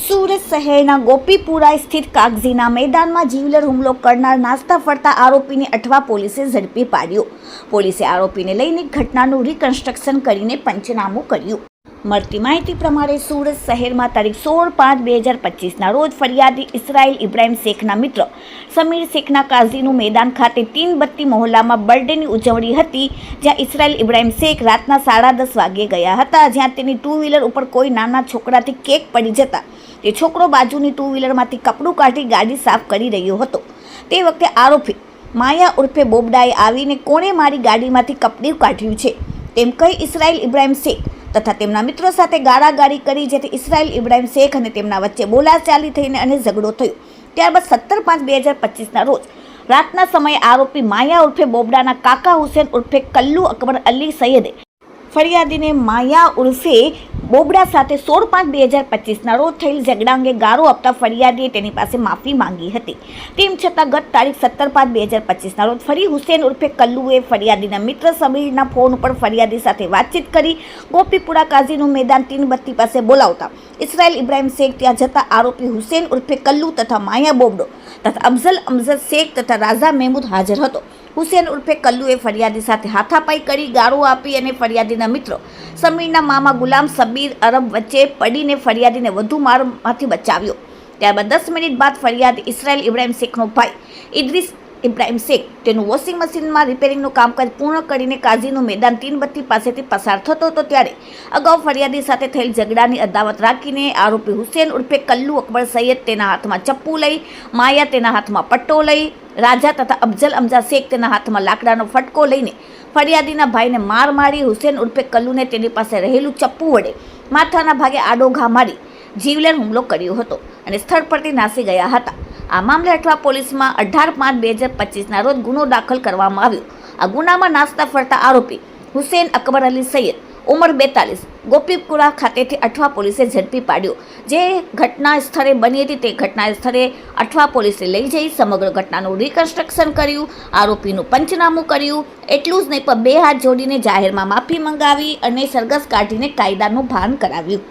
સુરત શહેરના ગોપીપુરા સ્થિત કાગઝીના મેદાનમાં જીવલેણ હુમલો કરનાર નાસ્તા ફરતા આરોપીને અઠવા પોલીસે ઝડપી પાડ્યો. પોલીસે આરોપીને લઈને ઘટનાનું રિકન્સ્ટ્રક્શન કરીને પંચનામું કર્યું. મળતી માહિતી પ્રમાણે સુરત શહેરમાં તારીખ 16/5/2025ના રોજ ફરિયાદી ઇસરાઇલ ઇબ્રાહિમ શેખના મિત્ર સમીર શેખના કાઝીનું મેદાન ખાતે તીનબત્તી મહોલ્લામાં બર્થડેની ઉજવણી હતી, જ્યાં ઇસરાઇલ ઇબ્રાહિમ શેખ રાતના 10:30 વાગ્યે ગયા હતા, જ્યાં તેની ટુ વ્હીલર ઉપર કોઈ નાના છોકરાથી કેક પડી જતા તે છોકરો બાજુની ટુ વ્હીલરમાંથી કપડું કાઢી ગાડી સાફ કરી રહ્યો હતો. તે વખતે આરોપી માયા ઉર્ફે બોબડાએ આવીને કોણે મારી ગાડીમાંથી કપડું કાઢ્યું છે તેમ કહી ઇસરાઇલ ઇબ્રાહિમ શેખ તથા તેમના મિત્રો સાથે ગાળાગાળી કરી, જેથી ઇસરાઇલ ઇબ્રાહિમ શેખ અને તેમના વચ્ચે બોલાચાલી થઈને અને ઝઘડો થયો. ત્યારબાદ 17/5/2025ના રોજ રાતના સમયે આરોપી માયા ઉર્ફે બોબડાના કાકા હુસેન ઉર્ફે કલ્લુ અકબર અલી સૈયદે ફરિયાદીને માયા ઉર્ફે બોબડા સાથે 16/5/2025ના રોજ થયેલ ઝઘડા અંગે ગાળો આપતા ફરિયાદીએ તેની પાસે માફી માંગી હતી. તેમ છતાં ગત તારીખ 17/5/2025ના રોજ ફરી હુસેન ઉર્ફે કલ્લુએ ફરિયાદીના મિત્ર સમીરના ફોન ઉપર ફરિયાદી સાથે વાતચીત કરી ગોપીપુરા કાઝીનું મેદાન તીનબત્તી પાસે બોલાવતા ઇસરાઇલ ઇબ્રાહિમ શેખ ત્યાં જતા આરોપી હુસેન ઉર્ફે કલ્લુ તથા માયા બોબડો તથા અફઝલ અમજદ શેખ તથા રાઝા મહેમૂદ હાજર હતો. હુસેન ઉર્ફે કલ્લુએ ફરિયાદી સાથે હાથાપાઈ કરી ગાળો આપી અને ફરિયાદીના મિત્રો સમીરના મામા ગુલામ સબીર અરબ વચ્ચે પડીને ફરિયાદીને વધુ મારમાંથી બચાવ્યો. ત્યારબાદ 10 મિનિટ બાદ ફરિયાદી ઇસરાઇલ ઇબ્રાહિમ શેખનો ભાઈ ઇદ્રીસ ઇબ્રાહિમ શેખ તેનું વોશિંગ મશીનમાં રિપેરિંગનું કામકાજ પૂર્ણ કરીને કાઝીનું મેદાન તીનબત્તી પાસેથી પસાર થતો હતો, ત્યારે અગાઉ ફરિયાદી સાથે થયેલ ઝઘડાની અદાવત રાખીને આરોપી હુસેન ઉર્ફે કલ્લુ અકબર સૈયદ તેના હાથમાં ચપ્પુ લઈ, માયા તેના હાથમાં પટ્ટો લઈ, રાજા તથા અફઝલ અમજા શેખ તેના હાથમાં લાકડાનો ફટકો લઈને ફરિયાદીના ભાઈને માર મારી હુસેન ઉર્ફે કલ્લુને તેની પાસે રહેલું ચપ્પુ વડે માથાના ભાગે આડો ઘા મારી જીવલેણ હુમલો કર્યો હતો અને સ્થળ પરથી નાસી ગયા હતા. આ મામલે અઠવા પોલીસમાં 18/5/2025ના રોજ ગુનો દાખલ કરવામાં આવ્યો. આ ગુનામાં નાસ્તા ફરતા આરોપી હુસેન અકબર અલી સૈયદ ઉંમર 42 ગોપીપુરા ખાતેથી અઠવા પોલીસે ઝડપી પાડ્યો. જે ઘટના સ્થળે બની હતી તે ઘટના સ્થળે અઠવા પોલીસે લઈ જઈ સમગ્ર ઘટનાનું રિકન્સ્ટ્રક્શન કર્યું, આરોપીનું પંચનામું કર્યું. એટલું જ નહીં પણ 2 હાથ જોડીને જાહેરમાં માફી મંગાવી અને સરઘસ કાઢીને કાયદાનું ભાન કરાવ્યું.